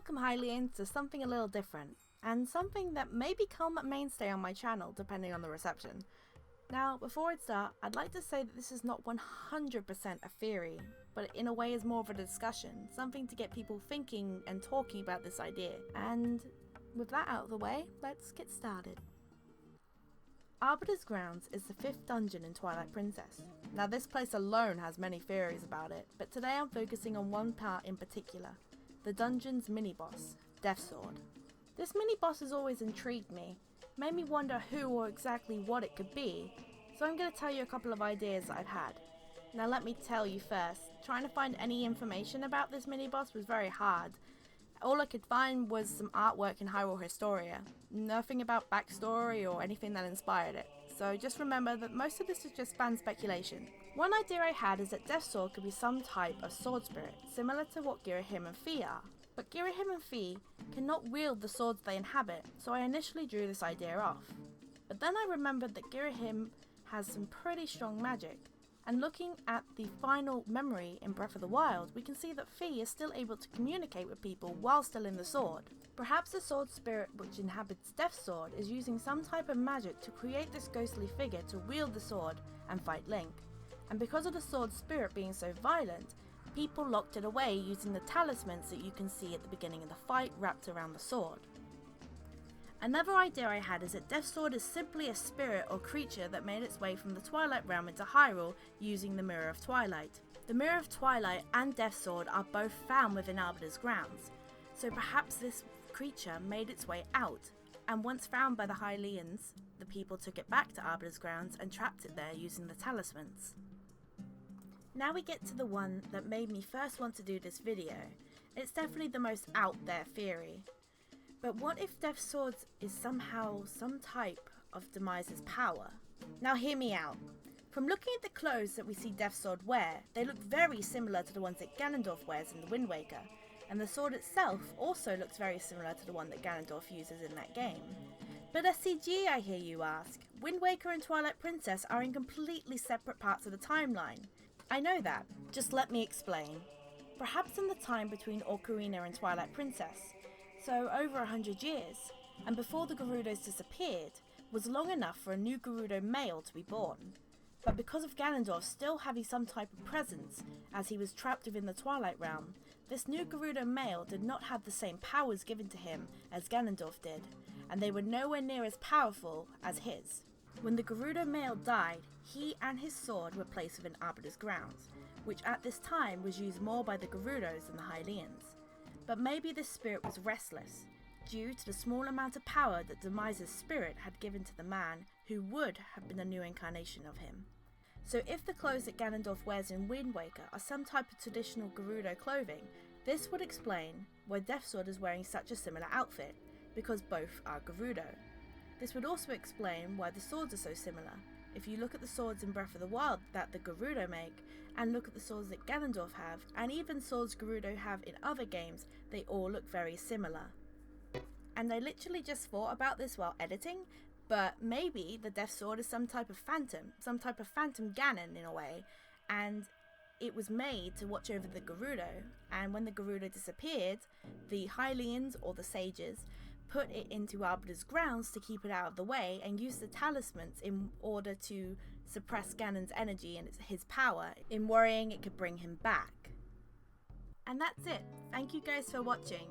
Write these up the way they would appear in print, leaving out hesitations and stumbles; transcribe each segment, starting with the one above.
Welcome Hylians to something a little different, and something that may become a mainstay on my channel depending on the reception. Now, before I start, I'd like to say that this is not 100% a theory, but in a way is more of a discussion, something to get people thinking and talking about this idea. And with that out of the way, let's get started. Arbiter's Grounds is the 5th dungeon in Twilight Princess. Now this place alone has many theories about it, but today I'm focusing on one part in particular, the dungeon's mini-boss, Death Sword. This mini-boss has always intrigued me, made me wonder who or exactly what it could be, so I'm going to tell you a couple of ideas that I've had. Now let me tell you first, trying to find any information about this mini-boss was very hard. All I could find was some artwork in Hyrule Historia, nothing about backstory or anything that inspired it, so just remember that most of this is just fan speculation. One idea I had is that Death Sword could be some type of sword spirit, similar to what Girahim and Fi are. But Girahim and Fi cannot wield the swords they inhabit, so I initially drew this idea off. But then I remembered that Girahim has some pretty strong magic, and looking at the final memory in Breath of the Wild, we can see that Fi is still able to communicate with people while still in the sword. Perhaps the sword spirit which inhabits Death Sword is using some type of magic to create this ghostly figure to wield the sword and fight Link. And because of the sword spirit being so violent, people locked it away using the talismans that you can see at the beginning of the fight wrapped around the sword. Another idea I had is that Death Sword is simply a spirit or creature that made its way from the Twilight Realm into Hyrule using the Mirror of Twilight. The Mirror of Twilight and Death Sword are both found within Arbiter's Grounds, so perhaps this creature made its way out, and once found by the Hylians, the people took it back to Arbiter's Grounds and trapped it there using the talismans. Now we get to the one that made me first want to do this video. It's definitely the most out there theory. But what if Death Sword is somehow some type of Demise's power? Now hear me out. From looking at the clothes that we see Death Sword wear, they look very similar to the ones that Ganondorf wears in the Wind Waker, and the sword itself also looks very similar to the one that Ganondorf uses in that game. But a CG, I hear you ask. Wind Waker and Twilight Princess are in completely separate parts of the timeline. I know that, just let me explain. Perhaps in the time between Ocarina and Twilight Princess, so over 100 years, and before the Gerudos disappeared, was long enough for a new Gerudo male to be born. But because of Ganondorf still having some type of presence, as he was trapped within the Twilight Realm, this new Gerudo male did not have the same powers given to him as Ganondorf did, and they were nowhere near as powerful as his. When the Gerudo male died, he and his sword were placed within Arbiter's Grounds, which at this time was used more by the Gerudos than the Hylians. But maybe this spirit was restless, due to the small amount of power that Demise's spirit had given to the man who would have been a new incarnation of him. So if the clothes that Ganondorf wears in Wind Waker are some type of traditional Gerudo clothing, this would explain why Death Sword is wearing such a similar outfit, because both are Gerudo. This would also explain why the swords are so similar. If you look at the swords in Breath of the Wild that the Gerudo make, and look at the swords that Ganondorf have, and even swords Gerudo have in other games, they all look very similar. And I literally just thought about this while editing, but maybe the Death Sword is some type of phantom Ganon in a way, and it was made to watch over the Gerudo, and when the Gerudo disappeared, the Hylians or the sages put it into Arbiter's Grounds to keep it out of the way and use the talismans in order to suppress Ganon's energy and his power, in worrying it could bring him back. And that's it. Thank you guys for watching.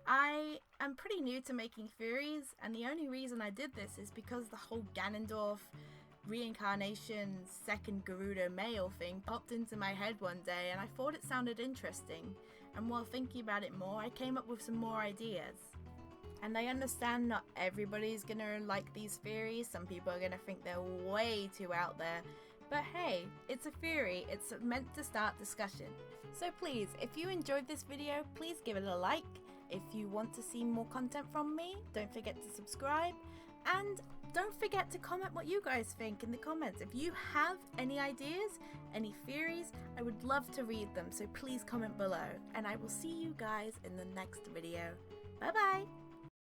I am pretty new to making theories, and the only reason I did this is because the whole Ganondorf reincarnation second Gerudo male thing popped into my head one day and I thought it sounded interesting, and while thinking about it more I came up with some more ideas. And I understand not everybody's gonna like these theories, some people are gonna think they're way too out there, but hey, it's a theory, it's meant to start discussion. So please, if you enjoyed this video, please give it a like. If you want to see more content from me, don't forget to subscribe, and don't forget to comment what you guys think in the comments. If you have any ideas, any theories, I would love to read them, so please comment below, and I will see you guys in the next video. Bye bye!